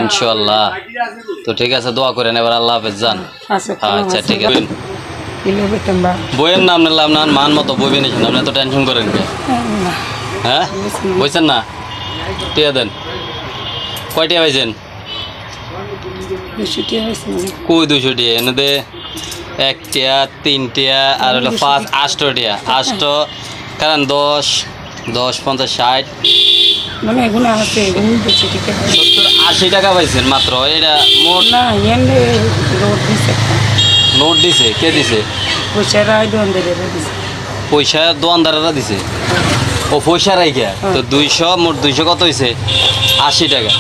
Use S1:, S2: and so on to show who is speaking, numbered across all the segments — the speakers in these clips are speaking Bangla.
S1: ইনশাআল্লাহ। তো ঠিক আছে, দোয়া করেন এবার। আল্লাহ হাফেজ যান। আচ্ছা ঠিক আছে। বইয়ের নাম নিলাম না, মান মতো বই বেনিয়েছেন আপনি, এত টেনশন করেন কে? হ্যাঁ বলছেন না, টিয়া দেন। কয়টিয়া পাইছেন? কই 200 টিয়া এনে দে। 1 টিয়া 3 টিয়া আর হলো 5 8 টিয়া 8 কারণ 10 10 50 60
S2: মানে এগুলো আছে, এগুলো বেশি ঠিক আছে।
S1: 70 80 টাকা পাইছেন মাত্র। এটা মোট
S2: না এনে নোট দিছে।
S1: নোট দিছে কে দিছে?
S2: পয়সা রাই দোকানদারেরা দিছে।
S1: পয়সা দোকানদারেরা দিছে? ও পয়সা রাইখা তো 200 মোট 200 কত হইছে? 80 টাকা।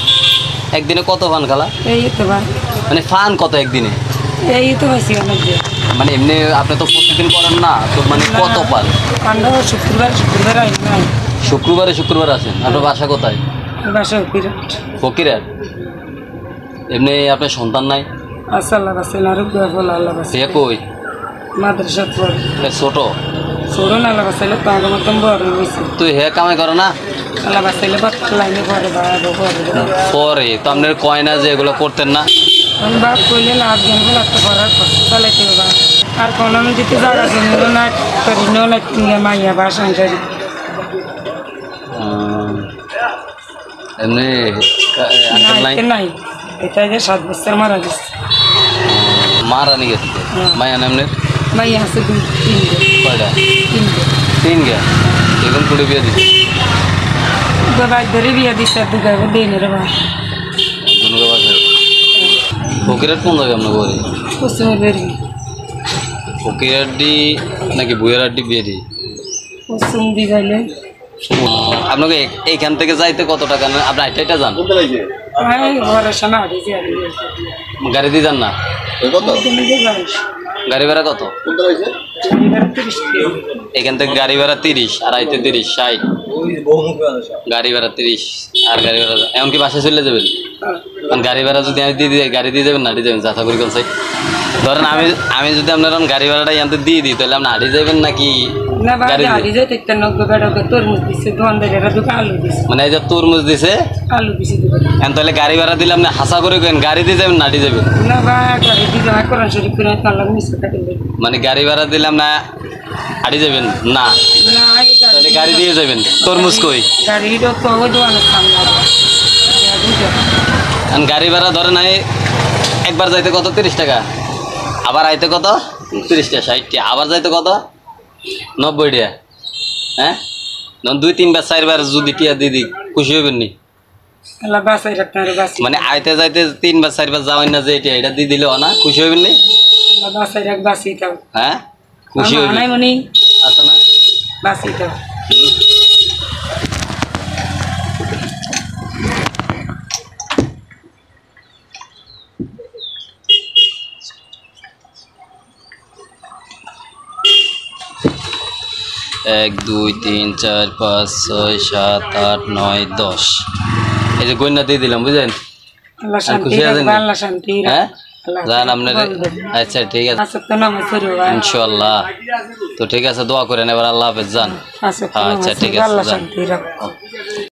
S1: একদিনে কত ফান খালা?
S2: এই তো ভাই,
S1: মানে ফান কত একদিনে?
S2: এই তো হইছে অনেক যে।
S1: মানে এমনি আপনি তো প্রতিদিন করেন না, তো মানে কত পান?
S2: আমরা শুক্রবার আই না।
S1: শুক্রবার আসেন। আপনার বাসা কোথায়?
S2: বাসা বিরাট
S1: ফকিরাট। এমনি আপনার সন্তান নাই?
S2: আল্লাহ বাসেন আর বল আল্লাহ বাসেন।
S1: সে কই?
S2: মাদ্রাসা পড়ে।
S1: ছোট
S2: ছোট না, আল্লাহ বাসাইলে তো আগে মতন বড় হইছে।
S1: তুই হে কামাই করে না?
S2: আল্লাহ বাসাইলে বাত লাইনে পড়ে
S1: পরে তো আপনার কয় না যে এগুলো করতেন না?
S2: আমি বাপ কইলে লাভ জানবো লাগতে পড়ার কষ্ট চালাইতে হবে। আর কোনো আমি যদি জায়গা জমিল না করি না কিনে মাইয়া বা সংসারী
S1: এমনি
S2: নাই। এটা যে 7 বছর মারা গেছে।
S1: মারা নিয়ে গেছে মাইয়া নামনের?
S2: মাইয়া আছে 2-3
S1: কয়টা?
S2: 3
S1: গে। এখন কুড়ি বিয়ে দিচ্ছে?
S2: ধরে বিয়ে দিচ্ছে দিনের বা
S1: ফকিরাট কোন জায়গায় আপনার ঘরে? ফকিরাড্ডি নাকি বুয়েরাড্ডি বিয়ে দিই?
S2: পশ্চিম দিঘাইলে।
S1: আপনাকে এইখান থেকে যাইতে কত টাকা নেন? আপনি হাইটা যান? গাড়ি দিয়ে যান না? গাড়ি ভাড়া কত? এখান থেকে গাড়ি ভাড়া 30 আর আইতে 30 60। গাড়ি ভাড়া 30 আর গাড়ি ভাড়া এমনকি বাসায় চলে যাবেন। কারণ গাড়ি ভাড়া যদি আমি দিয়ে দিই, গাড়ি দিয়ে যাবেন না হাঁটি যাবেন? যাতা করি কোন সাইড ধরেন আমি যদি আপনার গাড়ি ভাড়াটা এখান দিয়ে দিই, তাহলে আপনি হাঁটি যাবেন নাকি? মানে এই যে তরমুজ দিছে
S2: আলু দিছে।
S1: তাহলে গাড়ি ভাড়া দিলে আপনি হাসা করে গাড়ি দিয়ে যাবেন না হাঁটি যাবেন? মানে গাড়ি ভাড়া দিলাম না হাঁটি যাবেন না, তাহলে গাড়ি দিয়ে যাবেন। তরমুজ কই? গাড়ি ভাড়া ধরে নাই একবার যাইতে কত? 30 টাকা। আবার আইতে কত? 30 টাকা 60 টাকা। আবার যাইতে কত? 90 টাকা। হ্যাঁ 2-3 বার 4 বার যদি টিয়া দিদি খুশি হইবেন নি? মানে আইতে যাইতে 3 বার 4 বার যাওয়াই না, যে এটা দিয়ে দিলে না খুশি হইবেন নি? হ্যাঁ খুশি হইবেন। আচ্ছা না বাসিটা 1 2 3 4 5 6 7 8 9 10। এই যে গয়না দিয়ে দিলাম, বুঝলেন? খুশি আছেন? হ্যাঁ জান আপনার। আচ্ছা ঠিক আছে ইনশাআল্লাহ। তো ঠিক আছে, দোয়া করেন এবার। আল্লাহ হাফেজ যান। আচ্ছা ঠিক আছে।